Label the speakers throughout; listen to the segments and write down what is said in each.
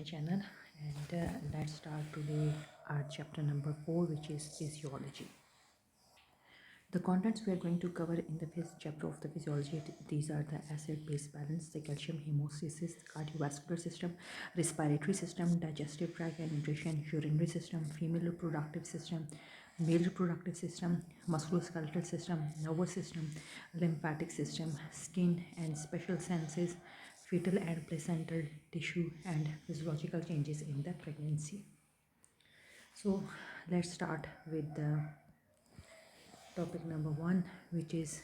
Speaker 1: channel, and let's start today our chapter number 4, which is physiology. The contents we are going to cover in the fifth chapter of the physiology, these are the acid-base balance, the calcium hemostasis, cardiovascular system, respiratory system, digestive tract and nutrition, urinary system, female reproductive system, male reproductive system, musculoskeletal system, nervous system, lymphatic system, skin and special senses, fetal and placental tissue, and physiological changes in the pregnancy. So let's start with the topic number 1, which is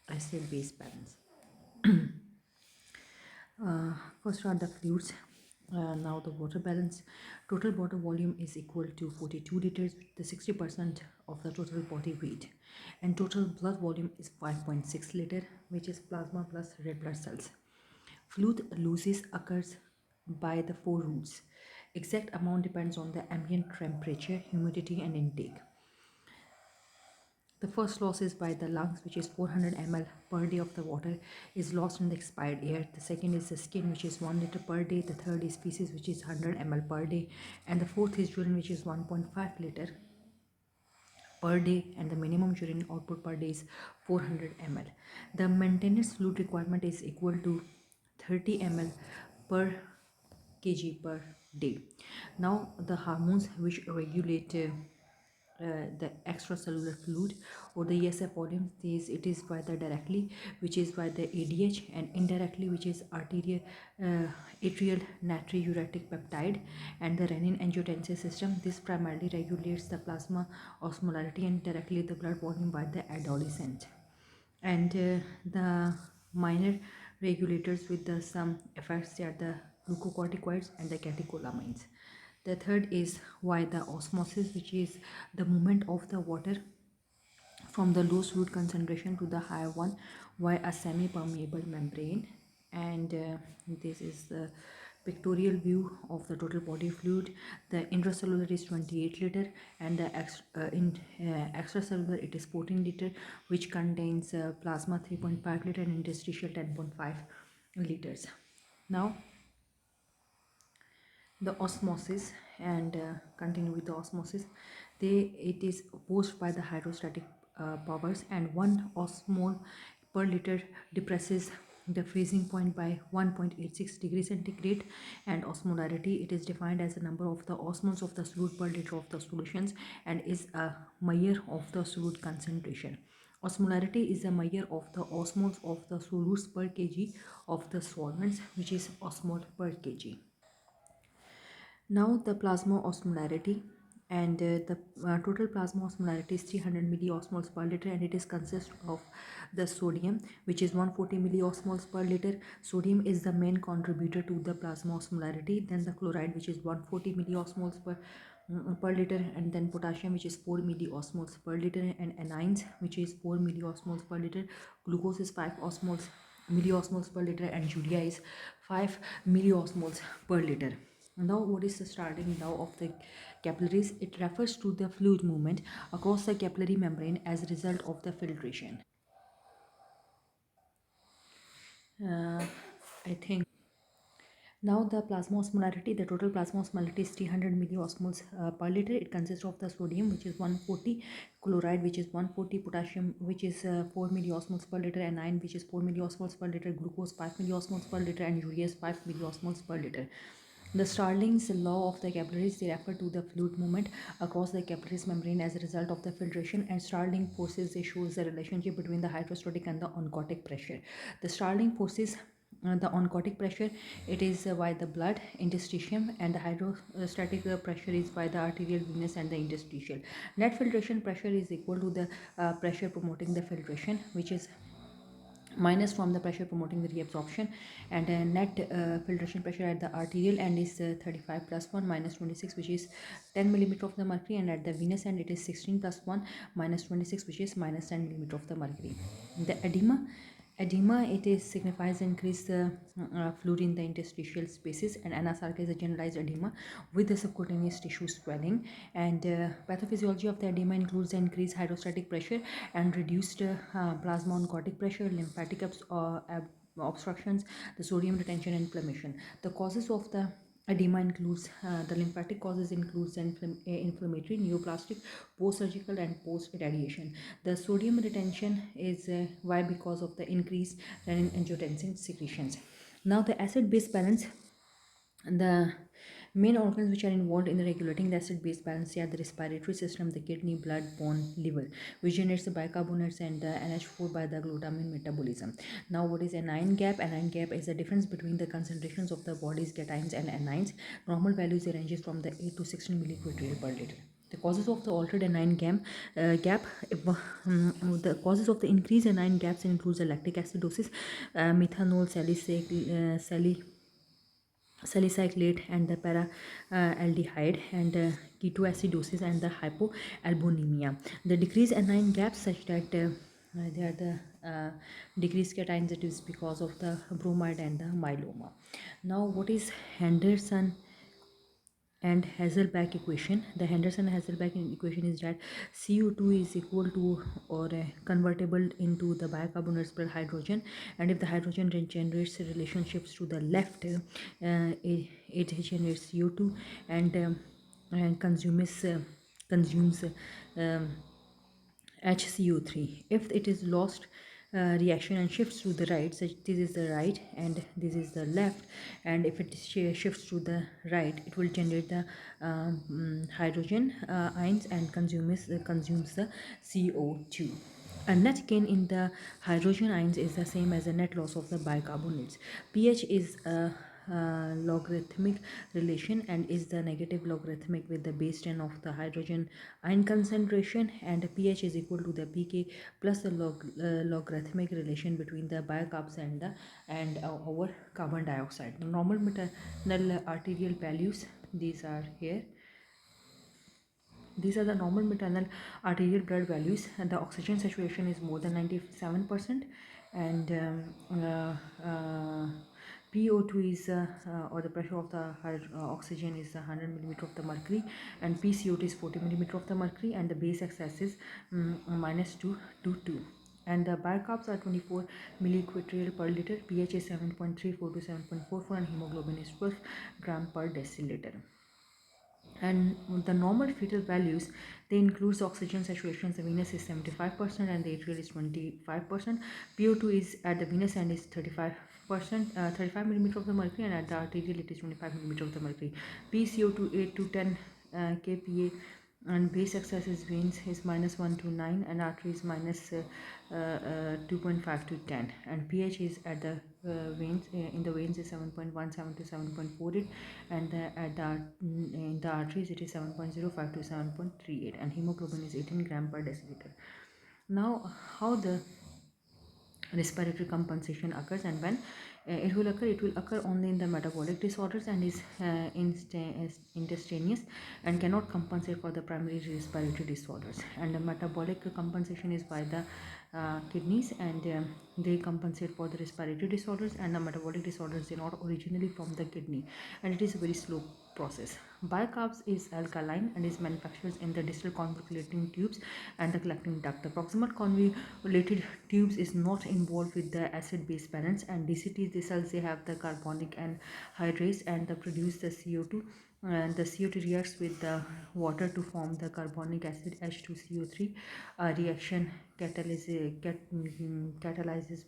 Speaker 1: acid base balance. First are the fluids. Now the water balance. Total water volume is equal to 42 liters, the 60% of the total body weight, and total blood volume is 5.6 liter, which is plasma plus red blood cells. Fluid losses occurs by the four routes. Exact amount depends on the ambient temperature, humidity, and intake. The first loss is by the lungs, which is 400 ml per day of the water is lost in the expired air. The second is the skin, which is 1 liter per day. The third is feces, which is 100 ml per day. And the fourth is urine, which is 1.5 liter per day. And the minimum urine output per day is 400 ml. The maintenance fluid requirement is equal to 30 ml per kg per day. Now the hormones which regulate the extracellular fluid or the ESF volume, it is by the directly, which is by the ADH, and indirectly, which is atrial natriuretic peptide and the renin angiotensin system. This primarily regulates the plasma osmolarity and directly the blood volume by the adolescent. And the minor regulators with the some effects, they are the glucocorticoids and the catecholamines. The third is why the osmosis, which is the movement of the water from the low fluid concentration to the higher one via a semi-permeable membrane. And this is the pictorial view of the total body fluid. The intracellular is 28 liter, and the extracellular it is 14 liter, which contains plasma 3.5 liter and interstitial 10.5 liters. Now the osmosis, and continue with the osmosis. It is opposed by the hydrostatic powers, and 1 osmol per liter depresses the freezing point by 1.86 degrees centigrade. And osmolarity, it is defined as the number of the osmoles of the fluid per liter of the solutions and is a measure of the fluid concentration. Osmolarity is a measure of the osmoles of the solutes per kg of the solvents, which is osmol per kg. Now the plasma osmolarity, and the total plasma osmolarity is 300 milliosmoles per liter, and it is consist of the sodium, which is 140 milliosmoles per liter. Sodium is the main contributor to the plasma osmolarity. Then the chloride, which is 140 milliosmoles per liter, and then potassium, which is 4 milliosmoles per liter, and anions, which is 4 milliosmoles per liter. Glucose is 5 milliosmoles per liter, and urea is 5 milliosmoles per liter. Now, what is the starting now of the capillaries? It refers to the fluid movement across the capillary membrane as a result of the filtration. I think now the plasma osmolarity, the total plasma osmolarity is 300 milliosmoles per liter. It consists of the sodium, which is 140, chloride, which is 140, potassium, which is 4 milliosmoles per liter, and anion, which is 4 milliosmoles per liter, glucose 5 milliosmoles per liter, and urea is 5 milliosmoles per liter. The Starling's law of the capillaries, they refer to the fluid movement across the capillaries membrane as a result of the filtration, and Starling forces, they shows the relationship between the hydrostatic and the oncotic pressure. The Starling forces the oncotic pressure, it is by the blood interstitium, and the hydrostatic pressure is by the arterial venous and the interstitial. Net filtration pressure is equal to the pressure promoting the filtration, which is minus from the pressure promoting the reabsorption, and net filtration pressure at the arterial end is 35 plus 1 minus 26, which is 10 millimeter of the mercury, and at the venous end it is 16 plus 1 minus 26, which is minus 10 millimeter of the mercury. The edema, it is signifies increased fluid in the interstitial spaces, and anasarca is a generalized edema with the subcutaneous tissue swelling. And pathophysiology of the edema includes the increased hydrostatic pressure and reduced plasma oncotic pressure, lymphatic obstructions, the sodium retention, and inflammation. The causes of the Edema includes the lymphatic causes includes inflammatory, neoplastic, post-surgical, and post-irradiation. The sodium retention is why because of the increased renin-angiotensin secretions. Now the acid-base balance, the main organs which are involved in regulating the acid base balance are the respiratory system, the kidney, blood, bone, liver, which generates the bicarbonates and the NH4 by the glutamine metabolism. Now, what is anion gap? Anion gap is the difference between the concentrations of the body's cations and anions. Normal values ranges from the 8 to 16 milliquartile per liter. The causes of the altered anion gap, the causes of the increased anion gaps includes the lactic acidosis, methanol, salicylate and the para aldehyde and ketoacidosis and the hypoalbuminemia. The decreased anion gaps such that they are the decreased cations, it is because of the bromide and the myeloma. Now what is Henderson and Hasselbalch equation? The Henderson-Hasselbalch equation is that CO2 is equal to or convertible into the bicarbonates per hydrogen, and if the hydrogen generates relationships to the left, it generates CO2 and consumes um, HCO3. If it is lost reaction and shifts to the right, such this is the right and this is the left, and if it shifts to the right, it will generate the hydrogen ions and consumes the CO2. A net gain in the hydrogen ions is the same as the net loss of the bicarbonates. pH is a logarithmic relation and is the negative logarithmic with the base 10 of the hydrogen ion concentration, and pH is equal to the pK plus the logarithmic relation between the bicarbs and our carbon dioxide. The normal maternal arterial values, these are here. These are the normal maternal arterial blood values, and the oxygen saturation is more than 97%, and PO2 is or the pressure of the oxygen is 100 millimeter of the mercury, and PCO2 is 40 millimeter of the mercury, and the base excess is -2 to 2. And the bicarbs are 24 milliquartile per liter, pH is 7.34 to 7.44, and hemoglobin is 12 gram per deciliter. And the normal fetal values, they include oxygen saturation. The venous is 75% and the atrial is 25%. PO2 is at the venous end is 35%, 35 millimeter of the mercury, and at the arterial it is 25 millimeter of the mercury. PCO2 8 to 10 kPa, and base excess is veins is -1 to 9, and arteries -2.5 to 10, and pH is at the veins in the veins is 7.17 to 7.48, and in the arteries it is 7.05 to 7.38, and hemoglobin is 18 gram per deciliter. Now, how the respiratory compensation occurs and when it will occur only in the metabolic disorders and is intestinous and cannot compensate for the primary respiratory disorders. And the metabolic compensation is by the kidneys, and they compensate for the respiratory disorders, and the metabolic disorders are not originally from the kidney, and it is a very slow process. Bicarbs is alkaline and is manufactured in the distal convoluting tubes and the collecting duct. The proximal convoluted tubes is not involved with the acid-base balance, and DCT, the cells, they have the carbonic anhydrase and they produce the CO2, and the CO2 reacts with the water to form the carbonic acid H2CO3. A reaction catalyzes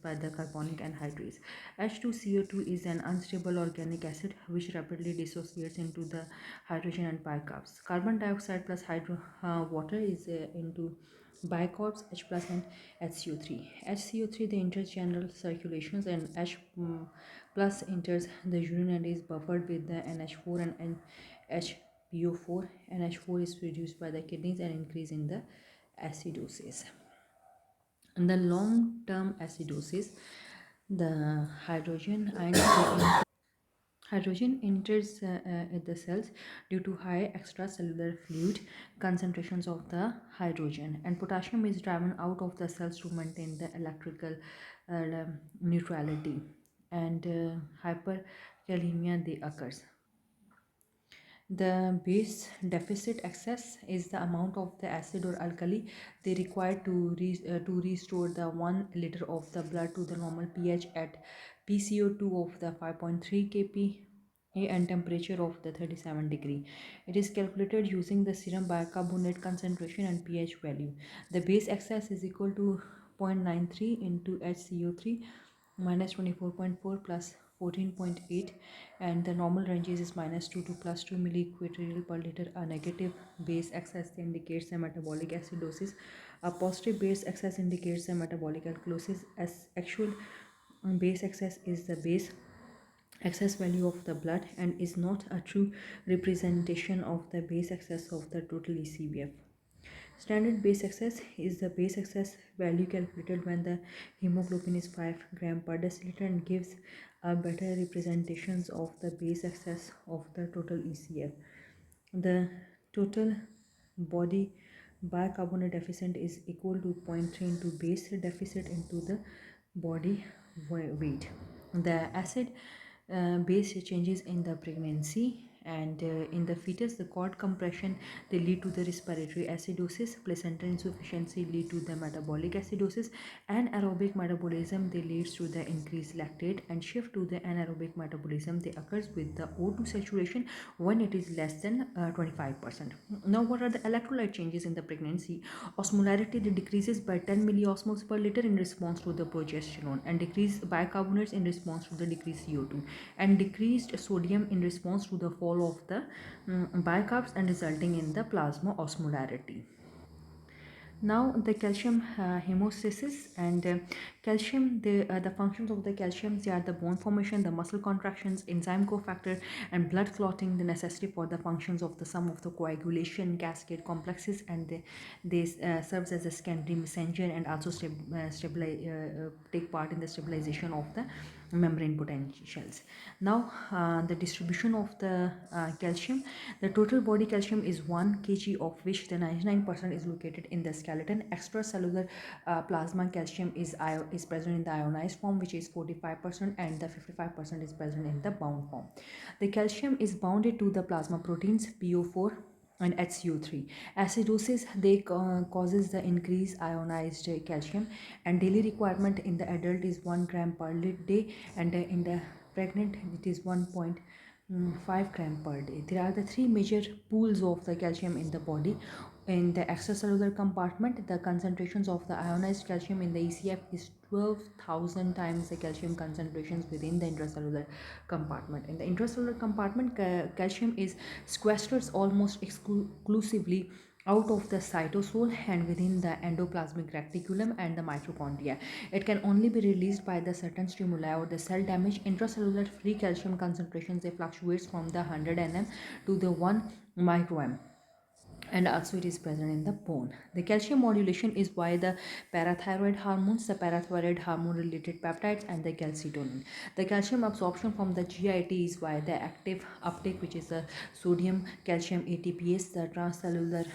Speaker 1: by the carbonic anhydrase. H2CO2 is an unstable organic acid which rapidly dissociates into the hydrogen and bicarbs. Carbon dioxide plus water is into bicarbs, H plus and HCO3. HCO3 the enters general circulations, and H plus enters the urine and is buffered with the NH4 and NHPO4. NH4 is produced by the kidneys and increase in the acidosis. In the long-term acidosis, the hydrogen enters the cells due to high extracellular fluid concentrations of the hydrogen, and potassium is driven out of the cells to maintain the electrical neutrality, and hyperkalemia they occurs. The base deficit excess is the amount of the acid or alkali they require to restore the 1 liter of the blood to the normal pH at PCO2 of the 5.3 kp and temperature of the 37 degree. It is calculated using the serum bicarbonate concentration and pH value. The base excess is equal to 0.93 into HCO3 minus 24.4 plus 14.8, and the normal ranges is minus 2 to plus 2 milliequatorial per liter. A negative base excess indicates a metabolic acidosis. A positive base excess indicates a metabolic alkalosis. As actual base excess is the base excess value of the blood and is not a true representation of the base excess of the total ECBF. Standard base excess is the base excess value calculated when the hemoglobin is 5 gram per deciliter and gives a better representations of the base excess of the total ECF. The total body bicarbonate deficit is equal to 0.3 into base deficit into the body weight. The acid base changes in the pregnancy and in the fetus. The cord compression, they lead to the respiratory acidosis. Placental insufficiency lead to the metabolic acidosis, and aerobic metabolism, they leads to the increased lactate, and shift to the anaerobic metabolism, they occurs with the O2 saturation when it is less than 25%. Now, what are the electrolyte changes in the pregnancy? Osmolarity, they decreases by 10 milliosmoles per liter in response to the progesterone, and decreased bicarbonates in response to the decreased CO2, and decreased sodium in response to the fall of the bicarbs, and resulting in the plasma osmolarity. Now the calcium hemostasis and calcium, the functions of the calcium, they are the bone formation, the muscle contractions, enzyme cofactor, and blood clotting, the necessity for the functions of the sum of the coagulation cascade complexes, and they serves as a secondary messenger, and also take part in the stabilization of the membrane potentials. Now the distribution of the calcium, the total body calcium is 1 kg, of which the 99% is located in the skeleton. Extracellular plasma calcium is present in the ionized form, which is 45%, and the 55% is present in the bound form. The calcium is bounded to the plasma proteins PO4 and HCO3. Acidosis, they causes the increased ionized calcium, and daily requirement in the adult is 1 gram per day, and in the pregnant it is 1.5 gram per day. There are the three major pools of the calcium in the body. In the extracellular compartment, the concentrations of the ionized calcium in the ECF is 12,000 times the calcium concentrations within the intracellular compartment. In the intracellular compartment, calcium is sequestered almost exclusively out of the cytosol and within the endoplasmic reticulum and the mitochondria. It can only be released by the certain stimuli or the cell damage. Intracellular free calcium concentrations, they fluctuates from the 100 nm to the 1 microM, and also it is present in the bone. The calcium modulation is by the parathyroid hormones, the parathyroid hormone related peptides, and the calcitonin. The calcium absorption from the GIT is by the active uptake, which is the sodium calcium ATPase, the transcellular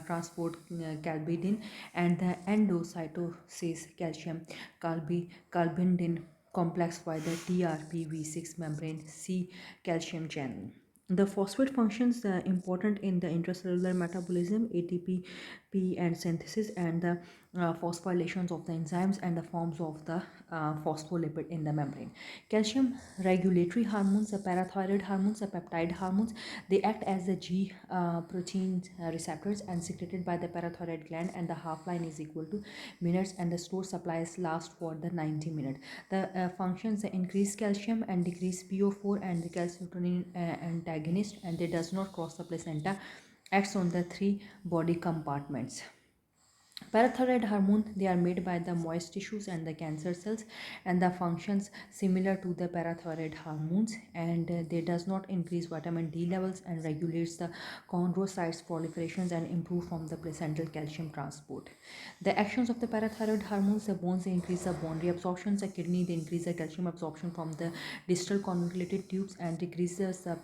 Speaker 1: transport calbidin, and the endocytosis calcium calbindin complex by the TRPV6 membrane C calcium channel. The phosphate functions important in the intracellular metabolism, ATP, P, and synthesis, and the phosphorylations of the enzymes, and the forms of the phospholipid in the membrane. Calcium regulatory hormones, the parathyroid hormones, the peptide hormones, they act as the G protein receptors and secreted by the parathyroid gland, and the half-life is equal to minutes, and the stored supplies last for the 90 minutes. The functions, the increase calcium and decrease PO4 and the calcitonin antagonist, and they does not cross the placenta, acts on the three body compartments. Parathyroid hormone, they are made by the moist tissues and the cancer cells, and the functions similar to the parathyroid hormones, and they does not increase vitamin D levels and regulates the chondrocytes proliferations and improve from the placental calcium transport. The actions of the parathyroid hormones, the bones, they increase the bone reabsorption, the kidney, they increase the calcium absorption from the distal convoluted tubes and decreases the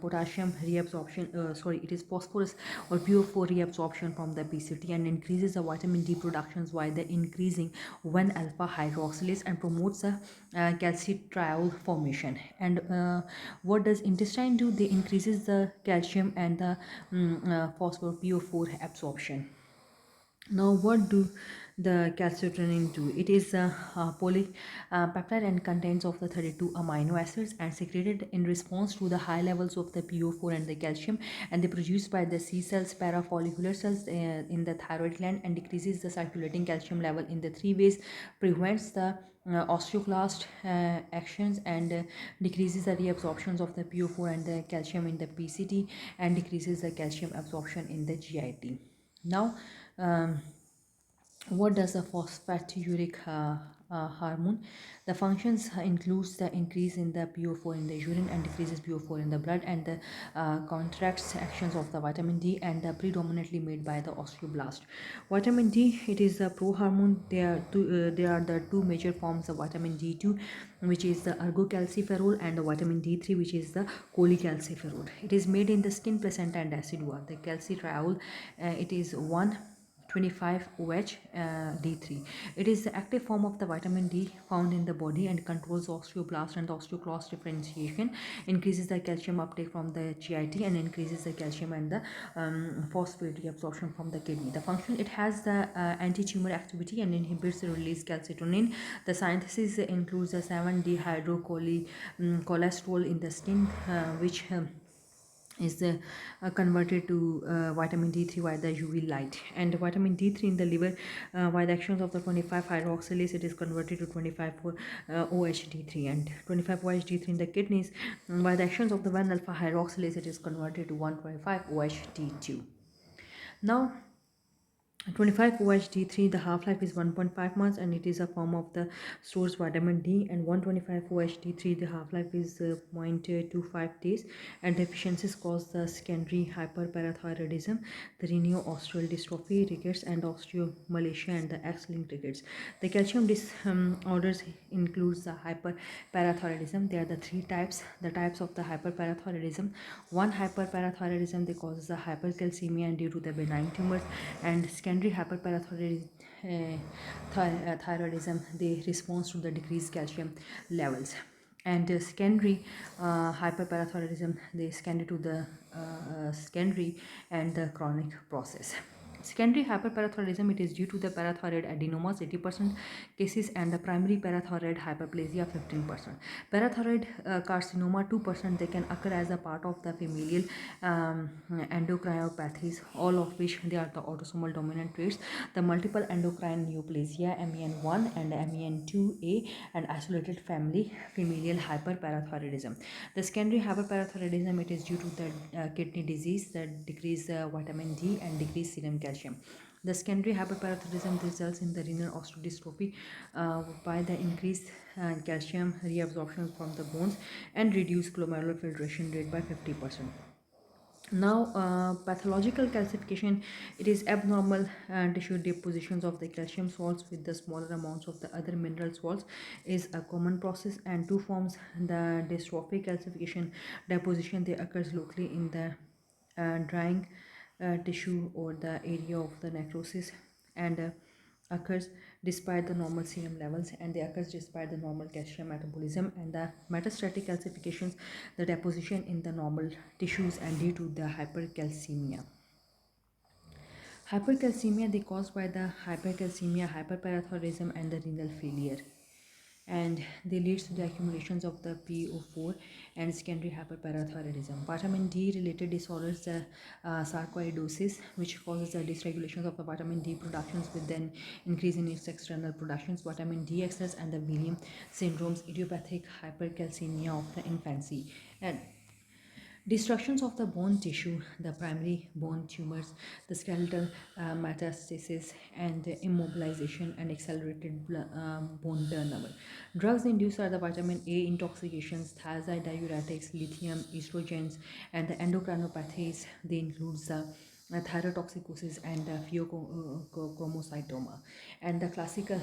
Speaker 1: potassium reabsorption, it is phosphorus or PO4 reabsorption from the PCT, and increases the vitamin D productions by the increasing 1 alpha hydroxylase, and promotes the calcitriol formation. And what does intestine do? They increases the calcium and the phosphor PO4 absorption. Now, what do the calcitonin 2. It is a polypeptide and contains of the 32 amino acids and secreted in response to the high levels of the PO4 and the calcium, and they produced by the C cells, parafollicular cells in the thyroid gland, and decreases the circulating calcium level in the three ways, prevents the osteoclast actions, and decreases the reabsorptions of the PO4 and the calcium in the PCT, and decreases the calcium absorption in the GIT. Now, what does the phosphatidylic hormone? The functions includes the increase in the PO4 in the urine and decreases PO4 in the blood, and the contracts actions of the vitamin D, and predominantly made by the osteoblast. Vitamin D, it is the prohormone. There are the two major forms of vitamin D2, which is the ergocalciferol, and the vitamin D3, which is the cholecalciferol. It is made in the skin, placenta, and decidua. The calcitriol, it is 125-OH D3. It is the active form of the vitamin D found in the body and controls osteoblast and osteoclast differentiation, increases the calcium uptake from the GIT, and increases the calcium and the phosphate reabsorption from the kidney. The function, it has the anti-tumor activity and inhibits the release calcitonin. The synthesis includes the 7-dehydrocholesterol in the skin, which is converted to vitamin D3 by the UV light, and vitamin D3 in the liver by the actions of the 25 hydroxylase, it is converted to 25 OHD3, and 25 OHD3 in the kidneys by the actions of the 1 alpha hydroxylase, it is converted to 125 OHD2. Now, 25 OHD3, the half-life is 1.5 months, and it is a form of the source vitamin D, and 125 OHD3, the half-life is 0.25 days, and deficiencies cause the secondary hyperparathyroidism, the retinal-osteal dystrophy, rickets, and osteomalacia, and the X-linked rickets. The calcium disorders includes the hyperparathyroidism. There are the three types. The types of the hyperparathyroidism: one, hyperparathyroidism, they causes the hypercalcemia and due to the benign tumors, and secondary hyperparathyroidism, thyroidism, they respond to the decreased calcium levels, and secondary hyperparathyroidism, they secondary to the secondary and the chronic process. Secondary hyperparathyroidism, it is due to the parathyroid adenomas 80% cases, and the primary parathyroid hyperplasia 15%. Parathyroid carcinoma 2%, they can occur as a part of the familial endocrinopathies, all of which they are the autosomal dominant traits. The multiple endocrine neoplasia MEN1 and MEN2A, and isolated family familial hyperparathyroidism. The secondary hyperparathyroidism, it is due to the kidney disease, that decrease vitamin D and decrease serum calcium. The secondary hyperparathyroidism results in the renal osteodystrophy by the increased calcium reabsorption from the bones and reduced glomerular filtration rate by 50%. Now, pathological calcification, it is abnormal tissue depositions of the calcium salts with the smaller amounts of the other mineral salts is a common process, and two forms: the dystrophic calcification deposition, they occurs locally in the drying tissue or the area of the necrosis, and occurs despite the normal serum levels, and they occurs despite the normal calcium metabolism. And the metastatic calcifications, the deposition in the normal tissues and due to the hypercalcemia. Hypercalcemia, they caused by the hypercalcemia, hyperparathyroidism, and the renal failure, and they leads to the accumulations of the PO4 and secondary hyperparathyroidism. Vitamin D related disorders, the sarcoidosis, which causes the dysregulation of the vitamin D productions with then increase in its external productions, vitamin D excess, and the Williams syndromes, idiopathic hypercalcemia of the infancy, and destructions of the bone tissue, the primary bone tumors, the skeletal metastasis, and the immobilization and accelerated bone turnover. Drugs induced are the vitamin A intoxications, thiazide diuretics, lithium, estrogens, and the endocrinopathies. They include the thyrotoxicosis and pheochromocytoma. And the classical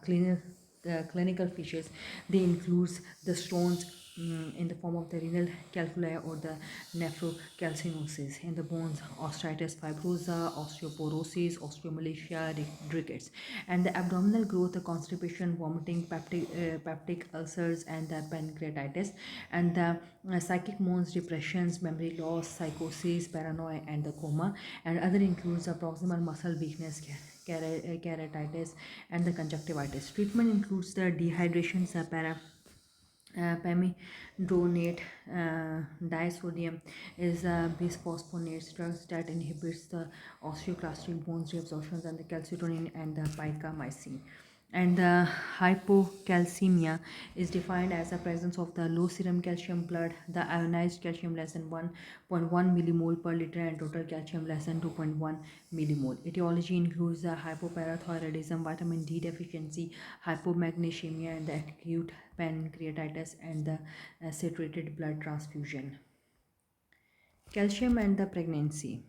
Speaker 1: clinical features, they includes the stones in the form of the renal calculi or the nephrocalcinosis in the bones, osteitis fibrosa, osteoporosis, osteomalacia, rickets, and the abdominal growth, the constipation, vomiting, peptic ulcers, and the pancreatitis, and the psychic moans, depressions, memory loss, psychosis, paranoia, and the coma, and other includes the proximal muscle weakness, keratitis, and the conjunctivitis. Treatment includes the dehydration, pamidronate, disodium is bisphosphonates, drugs that inhibits the osteoclastic bones reabsorptions, and the calcitonin and the picamycin. And the hypocalcemia is defined as the presence of the low serum calcium blood, the ionized calcium less than 1.1 millimole per liter, and total calcium less than 2.1 millimole. Etiology includes the hypoparathyroidism, vitamin D deficiency, hypomagnesemia, and the acute pancreatitis, and the saturated blood transfusion. Calcium and the pregnancy.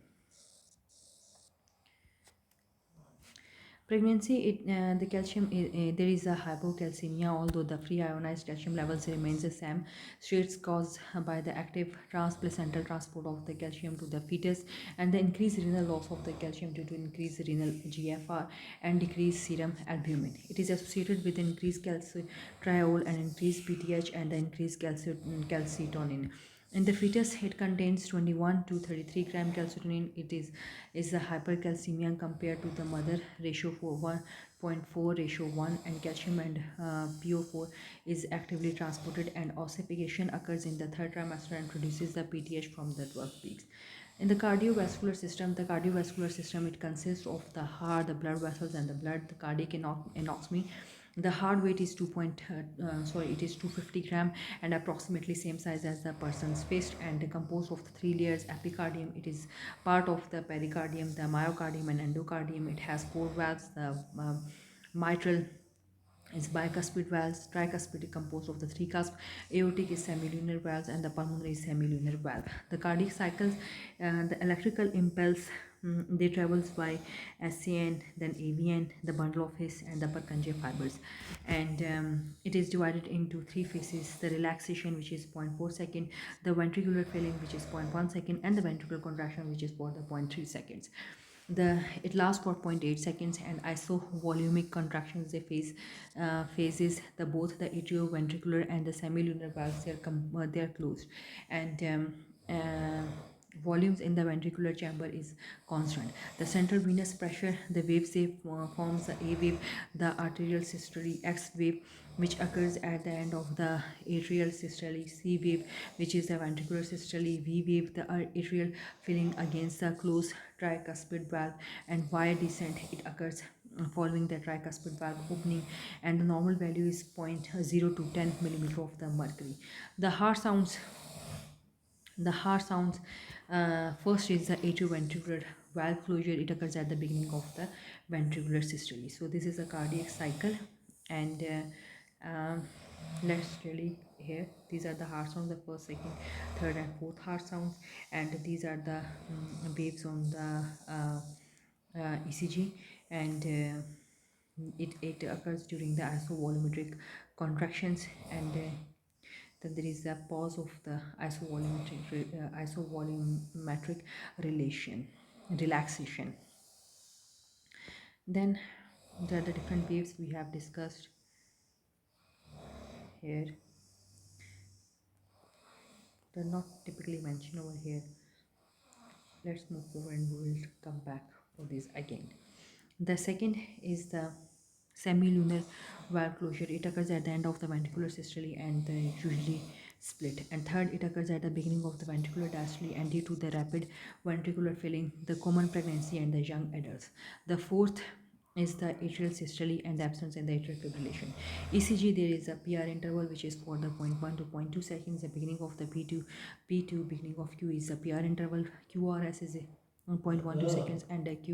Speaker 1: Pregnancy, the calcium, there is a hypocalcemia, although the free ionized calcium levels remains the same. States caused by the active transplacental transport of the calcium to the fetus, and the increased renal loss of the calcium due to increased renal GFR and decreased serum albumin. It is associated with increased calcitriol and increased PTH and the increased calcitonin. In the fetus, it contains 21 to 33 gram calcitonin. It is a hypercalcemia compared to the mother, ratio for 1.4 ratio 1, and calcium and PO4 is actively transported, and ossification occurs in the third trimester and produces the PTH from the 12 weeks. In the cardiovascular system, it consists of the heart, the blood vessels, and the blood. The cardiac anatomy. The heart weight is 250 gram and approximately same size as the person's fist, and composed of the three layers. Epicardium, it is part of the pericardium, the myocardium, and endocardium. It has four valves. The mitral is bicuspid valves, tricuspid composed of the three cusp, aortic is semilunar valves, and the pulmonary is semilunar valve. The cardiac cycles, the electrical impulse, they travels by SCN, then AVN, the bundle of His, and the Purkinje fibers, and it is divided into three phases: the relaxation, which is 0.4 second, the ventricular filling, which is 0.1 second, and the ventricular contraction, which is for the 0.3 seconds. It lasts for 0.8 seconds, and isovolumic contractions, they phases, the both the atrioventricular and the semilunar valves, they are closed, and volumes in the ventricular chamber is constant. The central venous pressure, the wave shape forms the A wave, the arterial systole, X wave, which occurs at the end of the atrial systole, C wave, which is the ventricular systole, V wave, the atrial filling against the closed tricuspid valve, and Y descent, it occurs following the tricuspid valve opening, and the normal value is 0.0 to 10 millimeter of the mercury. The heart sounds, first is the atrioventricular valve closure. It occurs at the beginning of the ventricular systole. So this is a cardiac cycle, and let's really here, these are the heart sounds, the first, second, third, and fourth heart sounds, and these are the waves on the ECG, and it occurs during the isovolumetric contractions, and then there is a pause of the isovolumetric relaxation. Then there are the different waves we have discussed here. They're not typically mentioned over here. Let's move forward and we will come back for this again. The second is the semilunar valve closure. It occurs at the end of the ventricular systole and usually split. And third, it occurs at the beginning of the ventricular diastole and due to the rapid ventricular filling, the common pregnancy, and the young adults. The fourth is the atrial systole and the absence in the atrial fibrillation. ECG, there is a PR interval which is for the 0.1 to 0.2 seconds. The beginning of the P2, beginning of Q is the PR interval. QRS is 0.12 seconds, and the Q